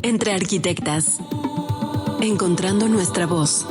Entre arquitectas, encontrando nuestra voz.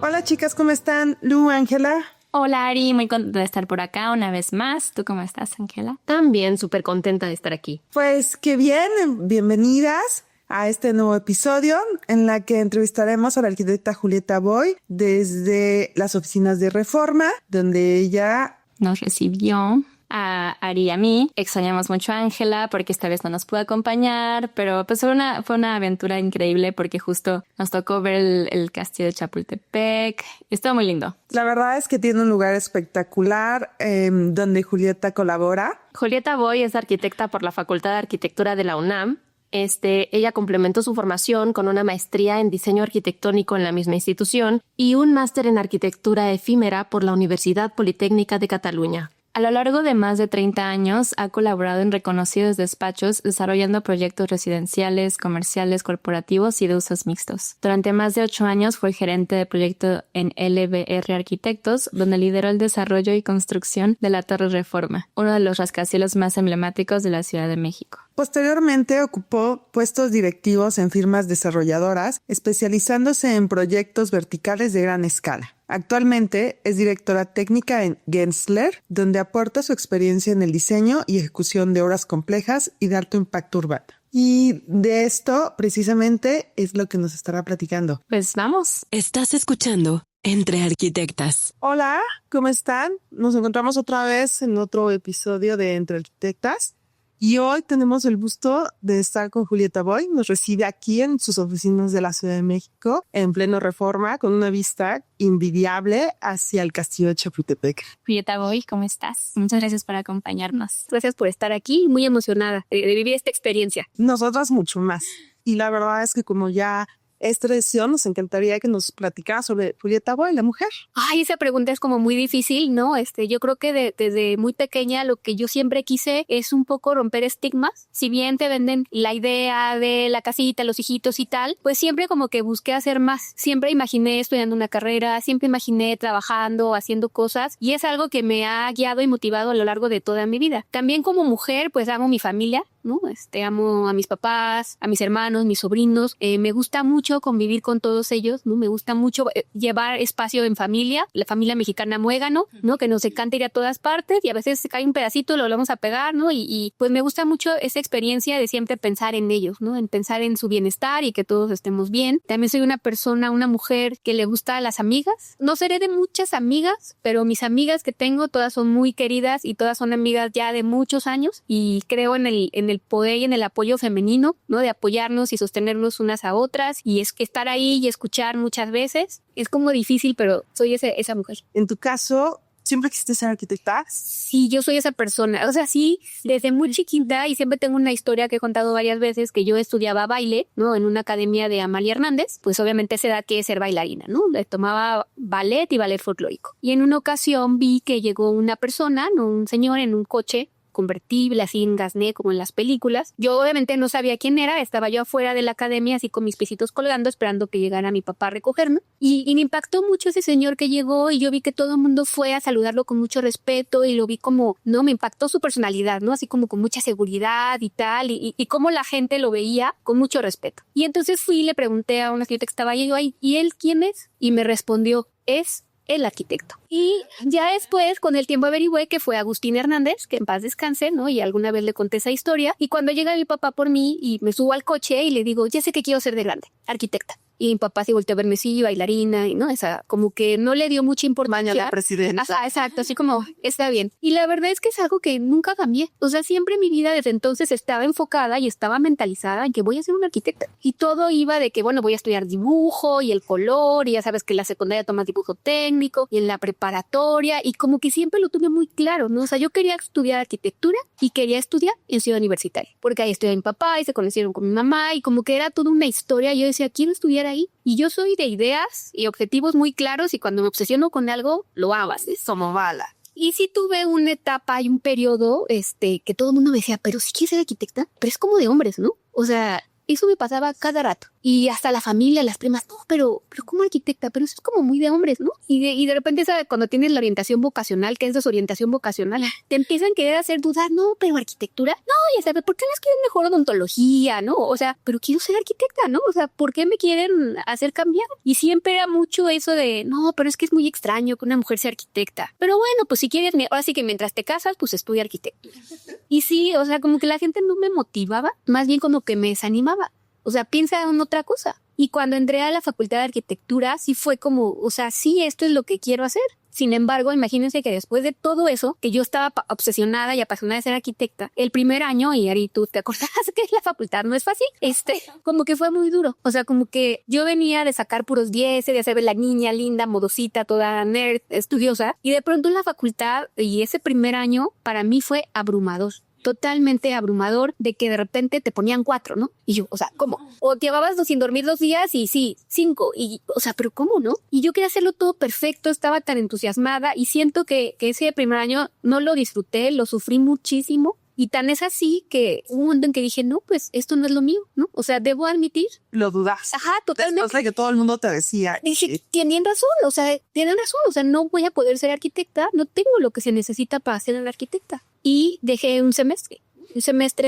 Hola chicas, ¿cómo están? Lu, Ángela. Hola Ari, muy contenta de estar por acá una vez más. ¿Tú cómo estás, Ángela? También súper contenta de estar aquí. Pues qué bien, bienvenidas a este nuevo episodio en la que entrevistaremos a la arquitecta Julieta Boy desde las oficinas de Reforma, donde ella nos recibió. A Ari y a mí. Extrañamos mucho a Ángela porque esta vez no nos pudo acompañar, pero pues fue una aventura increíble porque justo nos tocó ver el castillo de Chapultepec. Estuvo muy lindo. La verdad es que tiene un lugar espectacular donde Julieta colabora. Julieta Boy es arquitecta por la Facultad de Arquitectura de la UNAM. Ella complementó su formación con una maestría en diseño arquitectónico en la misma institución y un máster en arquitectura efímera por la Universidad Politécnica de Cataluña. A lo largo de más de 30 años ha colaborado en reconocidos despachos desarrollando proyectos residenciales, comerciales, corporativos y de usos mixtos. Durante más de 8 años fue gerente de proyecto en LBR Arquitectos, donde lideró el desarrollo y construcción de la Torre Reforma, uno de los rascacielos más emblemáticos de la Ciudad de México. Posteriormente ocupó puestos directivos en firmas desarrolladoras, especializándose en proyectos verticales de gran escala. Actualmente es directora técnica en Gensler, donde aporta su experiencia en el diseño y ejecución de obras complejas y de alto impacto urbano. Y de esto precisamente es lo que nos estará platicando. Pues vamos. Estás escuchando Entre Arquitectas. Hola, ¿cómo están? Nos encontramos otra vez en otro episodio de Entre Arquitectas. Y hoy tenemos el gusto de estar con Julieta Boy. Nos recibe aquí en sus oficinas de la Ciudad de México, en pleno Reforma, con una vista invidiable hacia el castillo de Chapultepec. Julieta Boy, ¿cómo estás? Muchas gracias por acompañarnos. Gracias por estar aquí, muy emocionada de vivir esta experiencia. Nosotras mucho más. Y la verdad es que como ya es tradición, nos encantaría que nos platicara sobre Julieta Boy, la mujer. Ay, esa pregunta es como muy difícil, ¿no? Yo creo que desde muy pequeña lo que yo siempre quise es un poco romper estigmas. Si bien te venden la idea de la casita, los hijitos y tal, pues siempre como que busqué hacer más. Siempre imaginé estudiando una carrera, siempre imaginé trabajando, haciendo cosas, y es algo que me ha guiado y motivado a lo largo de toda mi vida. También como mujer, pues amo mi familia, ¿no? Amo a mis papás, a mis hermanos, mis sobrinos. Me gusta mucho convivir con todos ellos, ¿no? Me gusta mucho llevar espacio en familia, la familia mexicana muégano, ¿no? Que nos encanta ir a todas partes y a veces se cae un pedacito, lo vamos a pegar, ¿no? Y pues me gusta mucho esa experiencia de siempre pensar en ellos, ¿no? En pensar en su bienestar y que todos estemos bien. También soy una mujer que le gusta a las amigas. No seré de muchas amigas, pero mis amigas que tengo todas son muy queridas y todas son amigas ya de muchos años y creo en el poder y en el apoyo femenino, ¿no? De apoyarnos y sostenernos unas a otras, y es que estar ahí y escuchar muchas veces es como difícil, pero soy esa mujer. En tu caso, ¿siempre quisiste ser arquitecta? Sí, yo soy esa persona. O sea, sí, desde muy chiquita, y siempre tengo una historia que he contado varias veces, que yo estudiaba baile, ¿no? En una academia de Amalia Hernández. Pues obviamente esa edad que es ser bailarina, ¿no? Le tomaba ballet y ballet folclórico. Y en una ocasión vi que llegó una persona, ¿no? Un señor en un coche convertible, así en gasné como en las películas. Yo obviamente no sabía quién era, estaba yo afuera de la academia así con mis piecitos colgando esperando que llegara mi papá a recogerme, y me impactó mucho ese señor que llegó, y yo vi que todo el mundo fue a saludarlo con mucho respeto, y lo vi como, no, me impactó su personalidad, ¿no? Así como con mucha seguridad y tal, y cómo la gente lo veía con mucho respeto. Y entonces fui y le pregunté a una señorita que estaba ahí, yo, ¿y él quién es? Y me respondió, es el arquitecto. Y ya después, con el tiempo averigüé que fue Agustín Hernández, que en paz descanse, ¿no? Y alguna vez le conté esa historia. Y cuando llega mi papá por mí y me subo al coche y le digo, ya sé que quiero ser de grande, arquitecta. Y mi papá se volteó a verme, sí, bailarina, y no, esa, como que no le dio mucha importancia. Maña la presidenta. Ajá, exacto, así como, está bien. Y la verdad es que es algo que nunca cambié. O sea, siempre mi vida desde entonces estaba enfocada y estaba mentalizada en que voy a ser una arquitecta. Y todo iba de que, bueno, voy a estudiar dibujo y el color, y ya sabes que en la secundaria tomas dibujo técnico, y en la preparatoria, y como que siempre lo tuve muy claro, ¿no? O sea, yo quería estudiar arquitectura y quería estudiar en Ciudad Universitaria, porque ahí estudiaba mi papá y se conocieron con mi mamá, y como que era toda una historia. Yo decía, quiero estudiar ahí. Y yo soy de ideas y objetivos muy claros, y cuando me obsesiono con algo, lo hago así. Como bala. Y sí tuve una etapa y un periodo que todo el mundo me decía, pero si quieres ser arquitecta, pero es como de hombres, ¿no? O sea, Eso me pasaba cada rato. Y hasta la familia, las primas, no, pero como arquitecta, pero eso es como muy de hombres, ¿no? Y de repente cuando tienes la orientación vocacional, que es desorientación vocacional, te empiezan a querer hacer dudar, no, pero arquitectura, no, ya sabes, ¿por qué les quieren mejor odontología, no? O sea, pero quiero ser arquitecta, ¿no? O sea, ¿por qué me quieren hacer cambiar? Y siempre era mucho eso de, no, pero es que es muy extraño que una mujer sea arquitecta. Pero bueno, pues si quieres, ahora sí que mientras te casas, pues estudia arquitectura. Y sí, o sea, como que la gente no me motivaba, más bien como que me desanimaba. O sea, piensa en otra cosa. Y cuando entré a la Facultad de Arquitectura, sí fue como, o sea, sí, esto es lo que quiero hacer. Sin embargo, imagínense que después de todo eso, que yo estaba obsesionada y apasionada de ser arquitecta, el primer año, y Ari, tú te acordás que la facultad no es fácil, como que fue muy duro. O sea, como que yo venía de sacar puros 10, de hacer la niña linda, modosita, toda nerd, estudiosa, y de pronto en la facultad, y ese primer año, para mí fue abrumador. Totalmente abrumador de que de repente te ponían 4, ¿no? Y yo, o sea, ¿cómo? O llevabas sin dormir 2 días y sí, 5. Y, o sea, ¿pero cómo, no? Y yo quería hacerlo todo perfecto, estaba tan entusiasmada y siento que ese primer año no lo disfruté, lo sufrí muchísimo. Y tan es así que hubo un momento en que dije, no, pues esto no es lo mío, ¿no? O sea, debo admitir. Lo dudas. Ajá, totalmente. Después de que todo el mundo te decía. Dije, tienen razón, o sea, no voy a poder ser arquitecta, no tengo lo que se necesita para ser una arquitecta. Y dejé un semestre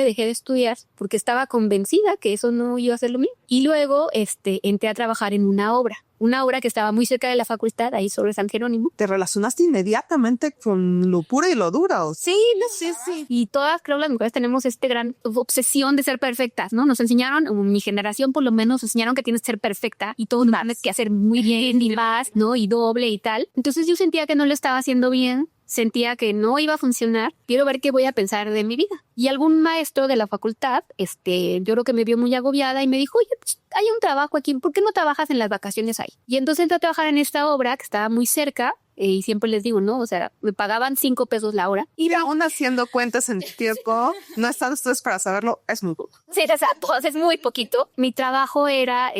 dejé de estudiar porque estaba convencida que eso no iba a ser lo mío. Y luego, entré a trabajar en una obra que estaba muy cerca de la facultad, ahí sobre San Jerónimo. Te relacionaste inmediatamente con lo puro y lo duro. Sí, no sé, sí. Y todas, creo, las mujeres tenemos gran obsesión de ser perfectas, ¿no? Nos enseñaron, mi generación por lo menos, nos enseñaron que tienes que ser perfecta y todo tienes que hacer muy bien y más, ¿no? Y doble y tal. Entonces yo sentía que no lo estaba haciendo bien. Sentía que no iba a funcionar. Quiero ver qué voy a pensar de mi vida. Y algún maestro de la facultad, yo creo que me vio muy agobiada y me dijo, oye, pues, hay un trabajo aquí, ¿por qué no trabajas en las vacaciones ahí? Y entonces entré a trabajar en esta obra que estaba muy cerca. Y siempre les digo, ¿no? O sea, me pagaban 5 pesos la hora. Y aún haciendo cuentas en tiempo, no están ustedes para saberlo, es muy poco. Sí, o sea, pues es muy poquito. Mi trabajo era,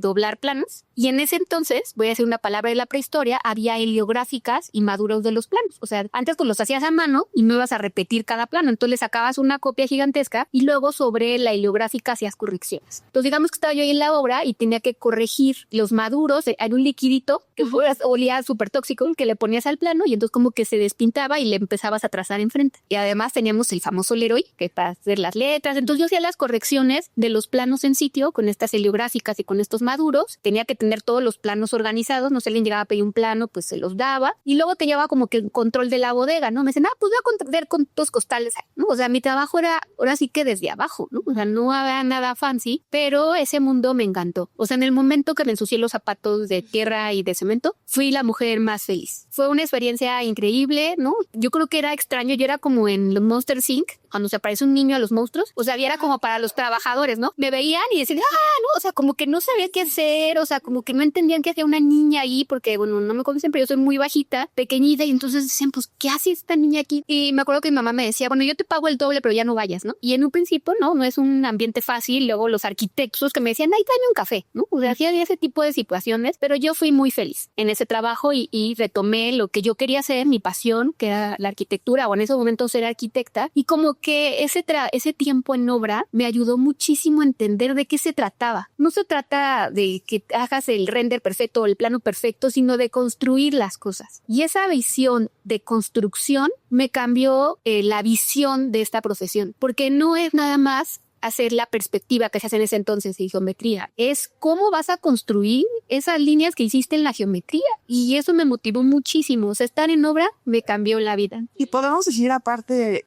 doblar planos. Y en ese entonces, voy a decir una palabra de la prehistoria, había heliográficas y maduros de los planos. O sea, antes pues los hacías a mano y no ibas a repetir cada plano. Entonces le sacabas una copia gigantesca y luego sobre la heliográfica hacías correcciones. Entonces digamos que estaba yo ahí en la obra y tenía que corregir los maduros. Hay un liquidito que olía súper tóxico que le ponías al plano y entonces como que se despintaba y le empezabas a trazar enfrente. Y además teníamos el famoso Leroy, que para hacer las letras. Entonces yo hacía las correcciones de los planos en sitio con estas heliográficas y con estos maduros. Tenía que tener todos los planos organizados. No sé, alguien llegaba a pedir un plano, pues se los daba. Y luego te llevaba como que el control de la bodega, ¿no? Me decían, pues voy a ver con tus costales, ¿no? O sea, mi trabajo era ahora sí que desde abajo, ¿no? O sea, no había nada fancy, pero ese mundo me encantó. O sea, en el momento que me ensucié los zapatos de tierra y de cemento, fui la mujer más feliz. Fue una experiencia increíble, ¿no? Yo creo que era extraño. Yo era como en los Monster Inc., cuando se aparece un niño a los monstruos. O sea, era como para los trabajadores, ¿no? Me veían y decían, no, o sea, como que no sabía qué hacer, o sea, como que no entendían qué hacía una niña ahí, porque, bueno, no me conocen, pero yo soy muy bajita, pequeñita, y entonces decían, pues, ¿qué hace esta niña aquí? Y me acuerdo que mi mamá me decía, bueno, yo te pago el doble, pero ya no vayas, ¿no? Y en un principio, no es un ambiente fácil. Luego los arquitectos que me decían, ay, tráeme un café, ¿no? O sea, hacía ese tipo de situaciones, pero yo fui muy feliz en ese trabajo y retomé lo que yo quería hacer, mi pasión, que era la arquitectura, o en esos momentos ser arquitecta, y como que ese tiempo en obra me ayudó muchísimo a entender de qué se trataba. No se trata de que hagas el render perfecto o el plano perfecto, sino de construir las cosas. Y esa visión de construcción me cambió la visión de esta profesión, porque no es nada más hacer la perspectiva que se hace en ese entonces de geometría. Es cómo vas a construir esas líneas que hiciste en la geometría. Y eso me motivó muchísimo. O sea, estar en obra me cambió la vida. Y podemos decir, aparte,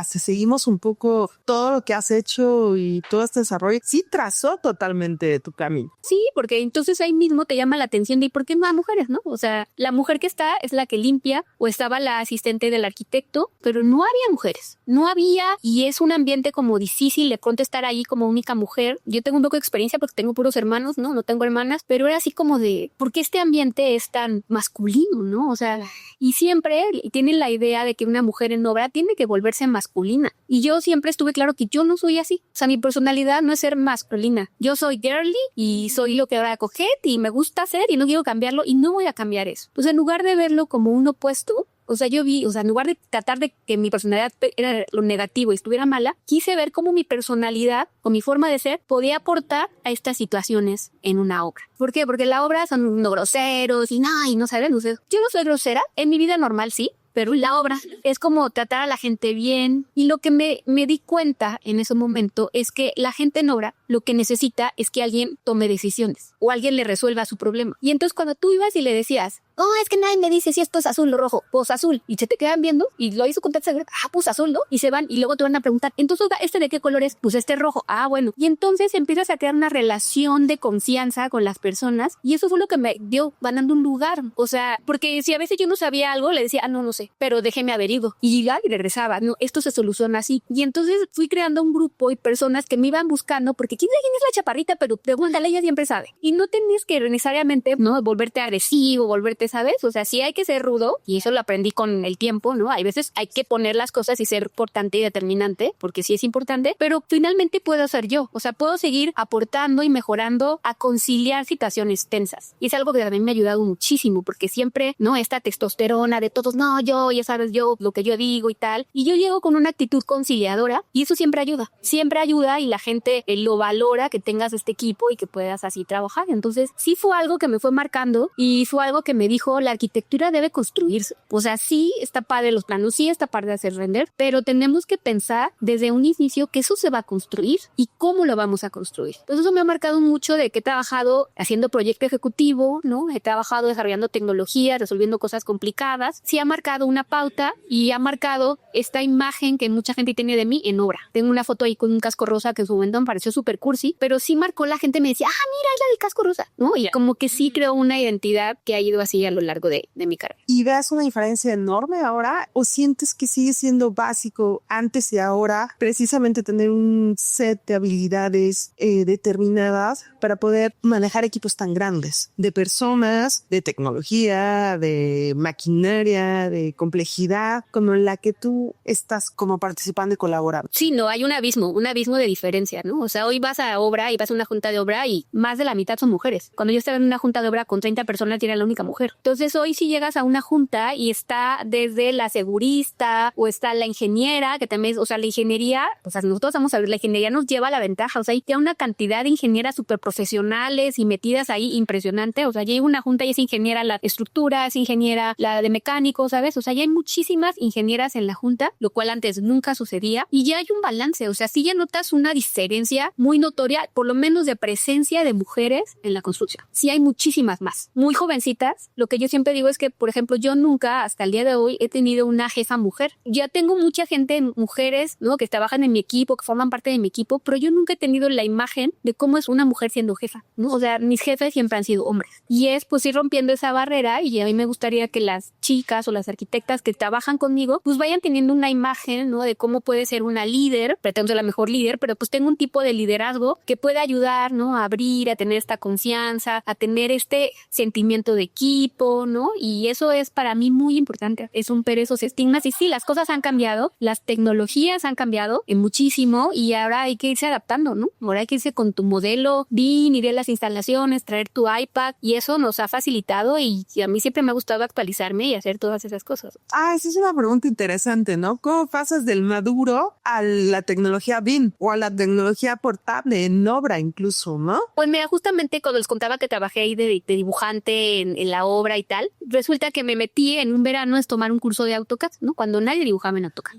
si seguimos un poco todo lo que has hecho y todo este desarrollo, sí trazó totalmente tu camino. Sí, porque entonces ahí mismo te llama la atención de ¿por qué no hay mujeres, no? O sea, la mujer que está es la que limpia, o estaba la asistente del arquitecto, pero no había mujeres. No había, y es un ambiente como difícil de pronto estar ahí como única mujer. Yo tengo un poco de experiencia porque tengo puros hermanos, no tengo hermanas, pero era así como de, ¿por qué este ambiente es tan masculino, no? O sea, y siempre tienen la idea de que una mujer en obra tiene que volverse masculina. Y yo siempre estuve claro que yo no soy así. O sea, mi personalidad no es ser masculina. Yo soy girly y soy lo que ahora coquette y me gusta hacer y no quiero cambiarlo y no voy a cambiar eso. Pues en lugar de verlo como un opuesto, O sea, yo vi, o sea, en lugar de tratar de que mi personalidad era lo negativo y estuviera mala, quise ver cómo mi personalidad o mi forma de ser podía aportar a estas situaciones en una obra. ¿Por qué? Porque la obra son no groseros y no saben ustedes. Yo no soy grosera, en mi vida normal sí, pero la obra es como tratar a la gente bien. Y lo que me di cuenta en ese momento es que la gente en obra lo que necesita es que alguien tome decisiones o alguien le resuelva su problema. Y entonces cuando tú ibas y le decías, es que nadie me dice si esto es azul o rojo, pues azul, y se te quedan viendo y lo hizo con tanta seguridad, pues azul, ¿no? Y se van y luego te van a preguntar, entonces, ¿este de qué color es? Pues este es rojo, bueno. Y entonces empiezas a crear una relación de confianza con las personas y eso fue lo que me dio ganando un lugar. O sea, porque si a veces yo no sabía algo, le decía, no sé, pero déjeme averiguo. Y ya, y regresaba, no, esto se soluciona así. Y entonces fui creando un grupo y personas que me iban buscando, porque quién es la chaparrita, pero pregúntale, ella siempre sabe. Y no tenías que necesariamente, ¿no? Volverte agresivo, ¿sabes? O sea, sí hay que ser rudo y eso lo aprendí con el tiempo, ¿no? Hay veces hay que poner las cosas y ser importante y determinante porque sí es importante, pero finalmente puedo ser yo. O sea, puedo seguir aportando y mejorando a conciliar situaciones tensas. Y es algo que también me ha ayudado muchísimo porque siempre, ¿no? Esta testosterona de todos, yo, ya sabes, yo, lo que yo digo y tal. Y yo llego con una actitud conciliadora y eso siempre ayuda. Siempre ayuda y la gente lo valora que tengas este equipo y que puedas así trabajar. Entonces, sí fue algo que me fue marcando y fue algo que me dijo, la arquitectura debe construirse. O sea, sí está padre los planos, sí está padre hacer render, pero tenemos que pensar desde un inicio que eso se va a construir y cómo lo vamos a construir. Entonces eso me ha marcado mucho de que he trabajado haciendo proyecto ejecutivo, ¿no? He trabajado desarrollando tecnología, resolviendo cosas complicadas. Sí ha marcado una pauta y ha marcado esta imagen que mucha gente tiene de mí en obra. Tengo una foto ahí con un casco rosa que en su momento me pareció súper cursi, pero sí marcó, la gente me decía, mira, es la del casco rosa, ¿no? Y como que sí creó una identidad que ha ido así a lo largo de mi carrera. ¿Y ves una diferencia enorme ahora o sientes que sigue siendo básico antes y ahora precisamente tener un set de habilidades determinadas para poder manejar equipos tan grandes de personas, de tecnología, de maquinaria, de complejidad como la que tú estás como participando y colaborando? Sí, no, hay un abismo de diferencia, ¿no? O sea, hoy vas a obra y vas a una junta de obra y más de la mitad son mujeres. Cuando yo estaba en una junta de obra con 30 personas, era la única mujer. Entonces hoy si llegas a una junta y está desde la segurista o está la ingeniera, que también, o sea, la ingeniería, o sea, nosotros vamos a ver, la ingeniería nos lleva a la ventaja, o sea, hay una cantidad de ingenieras súper profesionales y metidas ahí impresionante, o sea, llega una junta y es ingeniera la estructura, es ingeniera la de mecánico, ¿sabes? O sea, ya hay muchísimas ingenieras en la junta, lo cual antes nunca sucedía y ya hay un balance, o sea, sí ya notas una diferencia muy notoria, por lo menos de presencia de mujeres en la construcción. Sí hay muchísimas más, muy jovencitas. Lo que yo siempre digo es que, por ejemplo, yo nunca hasta el día de hoy he tenido una jefa mujer. Ya tengo mucha gente, mujeres, ¿no? Que trabajan en mi equipo, que forman parte de mi equipo, pero yo nunca he tenido la imagen de cómo es una mujer siendo jefa, ¿no? O sea, mis jefes siempre han sido hombres. Y es pues ir rompiendo esa barrera y a mí me gustaría que las chicas o las arquitectas que trabajan conmigo pues vayan teniendo una imagen, ¿no? De cómo puede ser una líder, pretendo ser la mejor líder, pero pues tengo un tipo de liderazgo que puede ayudar, ¿no? A abrir, a tener esta confianza, a tener este sentimiento de equipo, ¿no? Y eso es para mí muy importante, es romper esos estigmas. Y sí, las cosas han cambiado, las tecnologías han cambiado muchísimo y ahora hay que irse adaptando, ¿no? Ahora hay que irse con tu modelo BIM, ir a las instalaciones, traer tu iPad y eso nos ha facilitado y a mí siempre me ha gustado actualizarme y hacer todas esas cosas. Esa es una pregunta interesante, ¿no? ¿Cómo pasas del maduro a la tecnología BIM o a la tecnología portable en obra incluso, ¿no? Pues mira, justamente cuando les contaba que trabajé ahí de dibujante en la obra y tal, resulta que me metí en un verano a tomar un curso de AutoCAD, ¿no? Cuando nadie dibujaba en AutoCAD.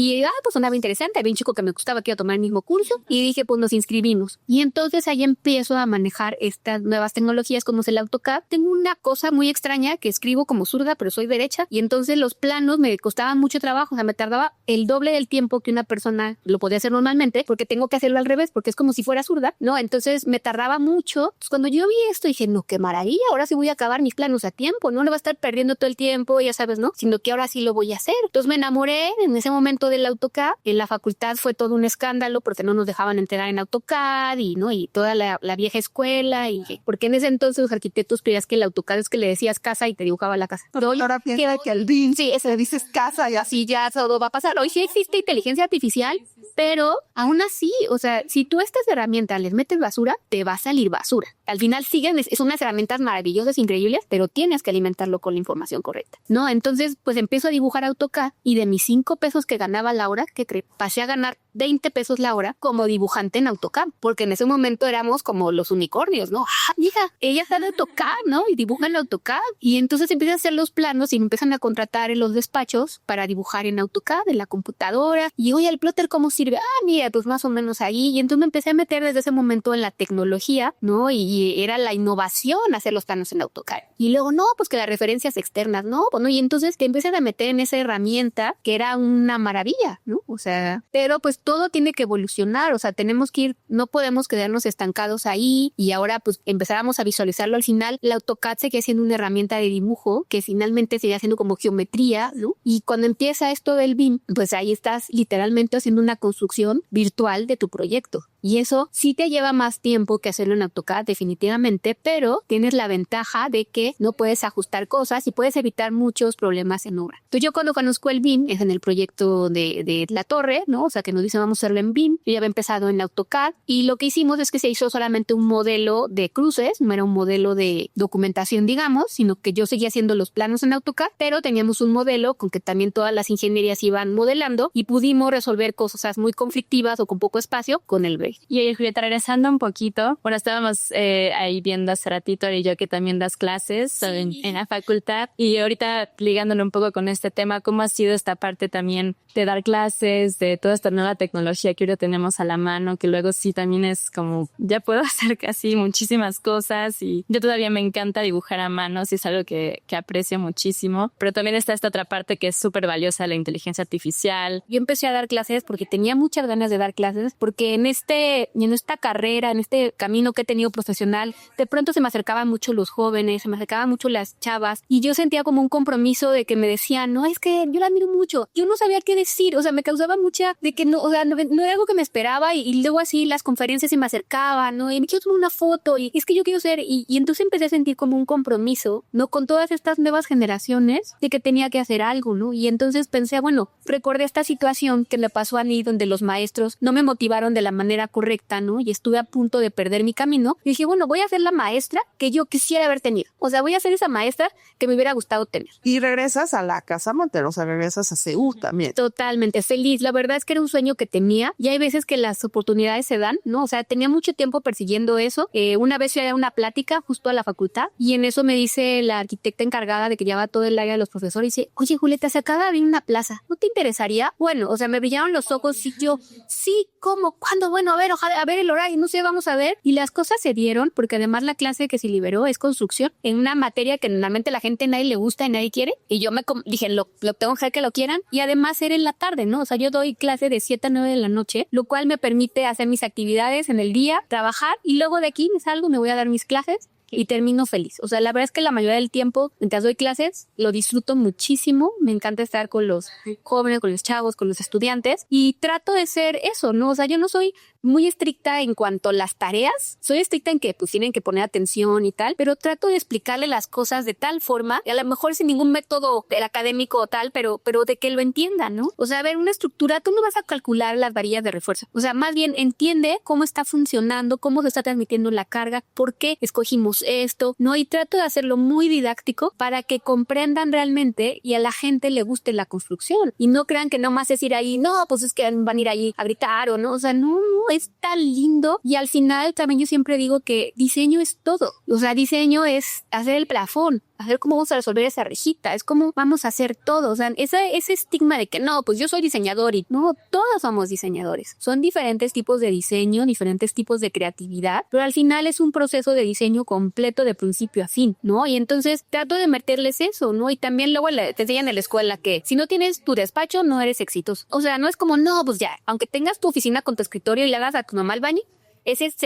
Y pues sonaba interesante, había un chico que me gustaba que iba a tomar el mismo curso y dije pues nos inscribimos. Y entonces ahí empiezo a manejar estas nuevas tecnologías como es el AutoCAD. Tengo una cosa muy extraña que escribo como zurda pero soy derecha y entonces los planos me costaban mucho trabajo, o sea me tardaba el doble del tiempo que una persona lo podía hacer normalmente porque tengo que hacerlo al revés porque es como si fuera zurda, ¿no? Entonces me tardaba mucho. Entonces cuando yo vi esto dije no, qué maravilla, ahora sí voy a acabar mis planos a tiempo, no le va a estar perdiendo todo el tiempo, ya sabes, ¿no? Sino que ahora sí lo voy a hacer. Entonces me enamoré en ese momento del AutoCAD. En la facultad fue todo un escándalo porque no nos dejaban entrar en AutoCAD y no y toda la vieja escuela y porque en ese entonces los arquitectos creías que el AutoCAD es que le decías casa y te dibujaba la casa. Ahora piensa que al BIM sí, le dices casa y así ya todo va a pasar. Hoy sí existe inteligencia artificial, pero aún así, o sea, si tú a estas herramientas les metes basura, te va a salir basura. al final siguen, es unas herramientas maravillosas, increíbles, pero tienes que alimentarlo con la información correcta, ¿no? Entonces, pues empiezo a dibujar AutoCAD y de mis 5 pesos que ganaba la hora, ¿qué crees? Pasé a ganar 20 pesos la hora como dibujante en AutoCAD, porque en ese momento éramos como los unicornios, ¿no? ¡Ah, hija! Ella sabe AutoCAD, ¿no? Y dibuja en AutoCAD. Y entonces empiezan a hacer los planos y me empiezan a contratar en los despachos para dibujar en AutoCAD, en la computadora. Y oye, ¿el plotter cómo sirve? Ah, mira, pues más o menos ahí. Y entonces me empecé a meter desde ese momento en la tecnología, ¿no? Y era la innovación hacer los planos en AutoCAD. Y luego, no, pues que las referencias externas, ¿no? Bueno, y entonces te empiezas a meter en esa herramienta que era una maravilla, ¿no? O sea, pero pues todo tiene que evolucionar, o sea, tenemos que ir, no podemos quedarnos estancados ahí y ahora pues empezáramos a visualizarlo. Al final, el AutoCAD sigue siendo una herramienta de dibujo que finalmente sigue haciendo como geometría, ¿no? Y cuando empieza esto del BIM, pues ahí estás literalmente haciendo una construcción virtual de tu proyecto. Y eso sí te lleva más tiempo que hacerlo en AutoCAD, definitivamente, pero tienes la ventaja de que no puedes ajustar cosas y puedes evitar muchos problemas en obra. Entonces yo cuando conozco el BIM es en el proyecto de la torre, ¿no? O sea, que nos dicen vamos a hacerlo en BIM. Yo ya había empezado en AutoCAD y lo que hicimos es que se hizo solamente un modelo de cruces, no era un modelo de documentación, digamos, sino que yo seguía haciendo los planos en AutoCAD, pero teníamos un modelo con que también todas las ingenierías iban modelando y pudimos resolver cosas muy conflictivas o con poco espacio con el BIM. Y oye, Julieta, regresando un poquito, bueno, estábamos ahí viendo hace ratito, y yo que también das clases Sí. en la facultad, y ahorita ligándolo un poco con este tema, ¿cómo ha sido esta parte también de dar clases, de toda esta nueva tecnología que ahora tenemos a la mano, que luego sí también es como, ya puedo hacer casi muchísimas cosas y yo todavía me encanta dibujar a mano, sí es algo que aprecio muchísimo, pero también está esta otra parte que es súper valiosa, la inteligencia artificial. Yo empecé a dar clases porque tenía muchas ganas de dar clases, porque en esta carrera, en este camino que he tenido profesional, de pronto se me acercaban mucho los jóvenes, se me acercaban mucho las chavas y yo sentía como un compromiso de que me decían, no, es que yo la admiro mucho, yo no sabía qué decir, o sea, me causaba mucha, de que no, o sea, no era algo que me esperaba y luego así las conferencias se me acercaban, ¿no? Y me quiero tomar una foto y es que yo quiero ser, y entonces empecé a sentir como un compromiso, ¿no? Con todas estas nuevas generaciones de que tenía que hacer algo, ¿no? Y entonces pensé, bueno, recordé esta situación que me pasó a mí donde los maestros no me motivaron de la manera correcta, ¿no? Y estuve a punto de perder mi camino. Y dije, bueno, voy a ser la maestra que yo quisiera haber tenido. O sea, voy a ser esa maestra que me hubiera gustado tener. Y regresas a la Casa Montero, o sea, regresas a CEU también. Totalmente feliz. La verdad es que era un sueño que tenía y hay veces que las oportunidades se dan, ¿no? O sea, tenía mucho tiempo persiguiendo eso. Una vez fui a dar una plática justo a la facultad y en eso me dice la arquitecta encargada de que lleva todo el área de los profesores y dice, oye, Julieta, se acaba de abrir una plaza. ¿No te interesaría? Bueno, o sea, me brillaron los ojos y yo, sí, ¿cómo? ¿Cuándo? Bueno, a ver, ojalá, a ver el horario, no sé, vamos a ver. Y las cosas se dieron porque además la clase que se liberó es construcción en una materia que normalmente la gente nadie le gusta y nadie quiere. Y yo dije, lo tengo que dejar que lo quieran. Y además era en la tarde, ¿no? O sea, yo doy clase de 7 a 9 de la noche, lo cual me permite hacer mis actividades en el día, trabajar y luego de aquí me salgo, me voy a dar mis clases y termino feliz. O sea, la verdad es que la mayoría del tiempo, mientras doy clases, lo disfruto muchísimo. Me encanta estar con los jóvenes, con los chavos, con los estudiantes y trato de ser eso, ¿no? O sea, yo no soy muy estricta en cuanto a las tareas. Soy estricta en que pues tienen que poner atención y tal, pero trato de explicarle las cosas de tal forma, y a lo mejor sin ningún método académico o tal, pero de que lo entiendan, ¿no? O sea, a ver, una estructura, tú no vas a calcular las varillas de refuerzo. O sea, más bien entiende cómo está funcionando, cómo se está transmitiendo la carga, por qué escogimos esto, ¿no? Y trato de hacerlo muy didáctico para que comprendan realmente y a la gente le guste la construcción. Y no crean que nomás es ir ahí, no, pues es que van a ir ahí a gritar o no. O sea, no, es tan lindo. Y al final también yo siempre digo que diseño es todo. O sea, diseño es hacer el plafón, hacer cómo vamos a resolver esa rejita, es cómo vamos a hacer todo. O sea, ese estigma de que no, pues yo soy diseñador y no, todos somos diseñadores. Son diferentes tipos de diseño, diferentes tipos de creatividad, pero al final es un proceso de diseño completo de principio a fin, ¿no? Y entonces trato de meterles eso, ¿no? Y también luego te enseñan en la escuela que si no tienes tu despacho no eres exitoso. O sea, no es como, no, pues ya, aunque tengas tu oficina con tu escritorio y le hagas a tu mamá el baño, ese es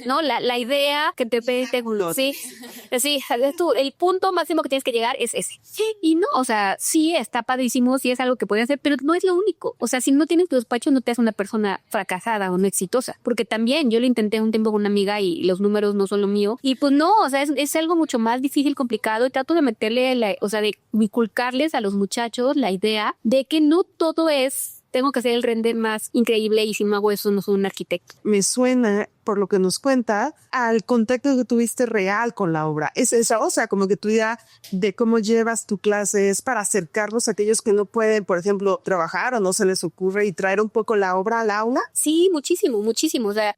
¿no? La idea que te sí, el punto máximo que tienes que llegar es ese. Sí, y no, o sea, sí está padrísimo, sí es algo que puedes hacer, pero no es lo único. O sea, si no tienes tu despacho no te haces una persona fracasada o no exitosa, porque también yo lo intenté un tiempo con una amiga y los números no son lo mío, y pues no, o sea, es algo mucho más difícil, complicado, y trato de meterle, o sea, de inculcarles a los muchachos la idea de que no todo es tengo que hacer el render más increíble y si no hago eso no soy un arquitecto. Me suena por lo que nos cuenta, al contacto que tuviste real con la obra. Es esa, o sea, como que tu idea de cómo llevas tu clase es para acercarlos a aquellos que no pueden, por ejemplo, trabajar o no se les ocurre y traer un poco la obra al aula. Sí, muchísimo, muchísimo. O sea,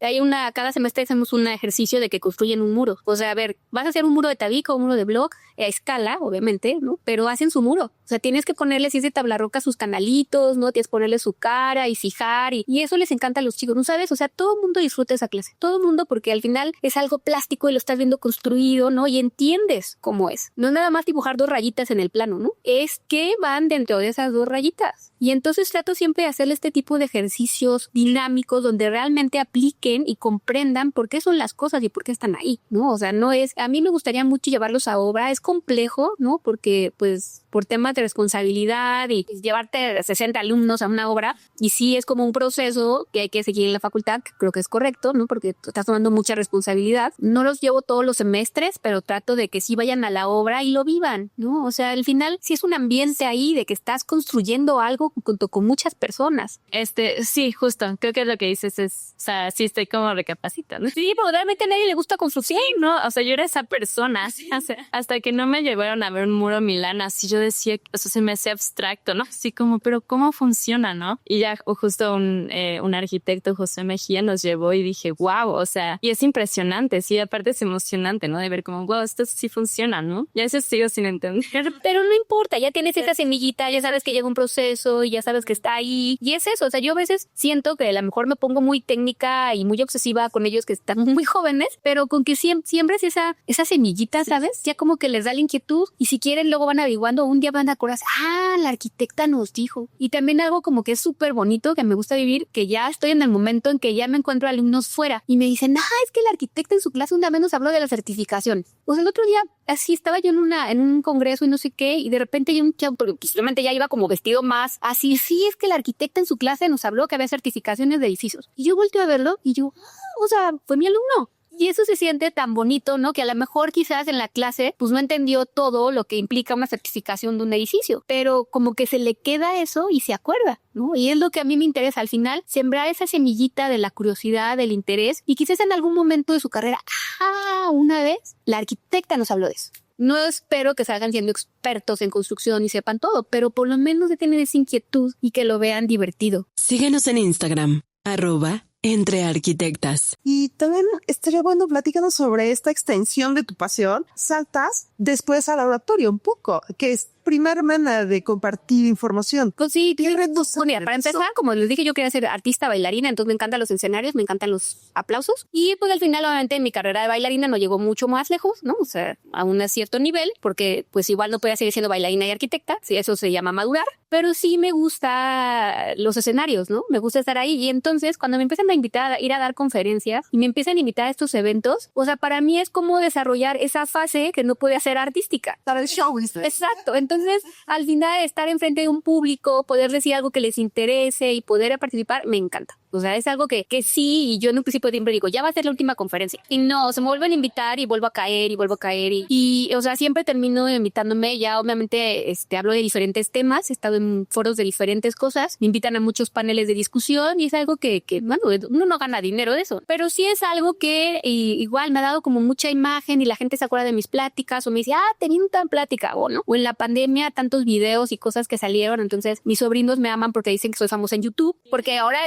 cada semestre hacemos un ejercicio de que construyen un muro. O sea, a ver, vas a hacer un muro de tabique o un muro de bloc, a escala, obviamente, ¿no? Pero hacen su muro. O sea, tienes que ponerles, si es de tabla roca, sus canalitos, ¿no? Tienes que ponerle su cara y fijar, y eso les encanta a los chicos, ¿no sabes? O sea, todo el mundo disfruta esa clase. Todo el mundo, porque al final es algo plástico y lo estás viendo construido, ¿no? Y entiendes cómo es. No es nada más dibujar 2 rayitas en el plano, ¿no? Es que van dentro de esas 2 rayitas. Y entonces trato siempre de hacerle este tipo de ejercicios dinámicos donde realmente apliquen y comprendan por qué son las cosas y por qué están ahí, ¿no? O sea, no es... A mí me gustaría mucho llevarlos a obra. Es complejo, ¿no? Porque, pues, por temas de responsabilidad y llevarte a 60 alumnos a una obra, y sí es como un proceso que hay que seguir en la facultad, que creo que es correcto, ¿no? Porque estás tomando mucha responsabilidad. No los llevo todos los semestres, pero trato de que sí vayan a la obra y lo vivan, ¿no? O sea, al final sí es un ambiente ahí de que estás construyendo algo junto con muchas personas. Sí, justo. Creo que lo que dices es, o sea, sí estoy como recapacitando. Sí, pero realmente a nadie le gusta construcción. Sí, no, o sea, yo era esa persona. O sea, hasta que no me llevaron a ver un muro Milán, así yo decía, o sea, se me hacía abstracto, ¿no? Así como, pero ¿cómo funciona, no? Y ya justo un arquitecto, José Mejía, nos llevó y dije, wow, o sea, y es impresionante, sí, aparte es emocionante, ¿no? De ver como, wow, esto sí funciona, ¿no? Y a veces sigo sin entender. Pero no importa, ya tienes esa semillita, ya sabes que llega un proceso y ya sabes que está ahí. Y es eso, o sea, yo a veces siento que a lo mejor me pongo muy técnica y muy obsesiva con ellos que están muy jóvenes, pero con que siembres esa semillita, ¿sabes? Ya como que les da la inquietud y si quieren luego van averiguando, un día van a acordarse, la arquitecta nos dijo. Y también algo como que es súper bonito, que me gusta vivir, que ya estoy en el momento en que ya me encuentro alumnos fuera y me dicen, es que la arquitecta en su clase una vez nos habló de la certificación. Pues el otro día así estaba yo en un congreso y no sé qué, y de repente yo un chavo, porque posiblemente ya iba como vestido más así, sí, es que la arquitecta en su clase nos habló que había certificaciones de edificios. Y yo volteo a verlo y yo, o sea, fue mi alumno. Y eso se siente tan bonito, ¿no? Que a lo mejor quizás en la clase pues no entendió todo lo que implica una certificación de un edificio, pero como que se le queda eso y se acuerda, ¿no? Y es lo que a mí me interesa al final, sembrar esa semillita de la curiosidad, del interés, y quizás en algún momento de su carrera, una vez la arquitecta nos habló de eso. No espero que salgan siendo expertos en construcción y sepan todo, pero por lo menos de tener esa inquietud y que lo vean divertido. Síguenos en Instagram, @entrearquitectas. Y también estaría bueno, platícanos sobre esta extensión de tu pasión. Saltas después al oratorio un poco, que es primera manera de compartir información. Pues sí, ¿Qué retos? mira, para empezar, como les dije, yo quería ser artista bailarina, entonces me encantan los escenarios, me encantan los aplausos. Y pues al final, obviamente, mi carrera de bailarina no llegó mucho más lejos, ¿no? O sea, a un cierto nivel, porque pues igual no podía seguir siendo bailarina y arquitecta, si eso se llama madurar. Pero sí me gusta los escenarios, ¿no? Me gusta estar ahí. Y entonces, cuando me empiezan a invitar a ir a dar conferencias y me empiezan a invitar a estos eventos, o sea, para mí es como desarrollar esa fase que no puede hacer artística. Para el show. Exacto. Entonces, al final, estar enfrente de un público, poder decir algo que les interese y poder participar, me encanta. O sea, es algo que sí, y yo en un principio siempre digo, ya va a ser la última conferencia. Y no, se me vuelven a invitar y vuelvo a caer y vuelvo a caer. Y o sea, siempre termino invitándome. Ya obviamente hablo de diferentes temas, he estado en foros de diferentes cosas, me invitan a muchos paneles de discusión y es algo que bueno, uno no gana dinero de eso. Pero sí es algo que igual me ha dado como mucha imagen y la gente se acuerda de mis pláticas o me dice, tenía una plática, o no. O en la pandemia, tantos videos y cosas que salieron. Entonces, mis sobrinos me aman porque dicen que soy famosa en YouTube, porque ahora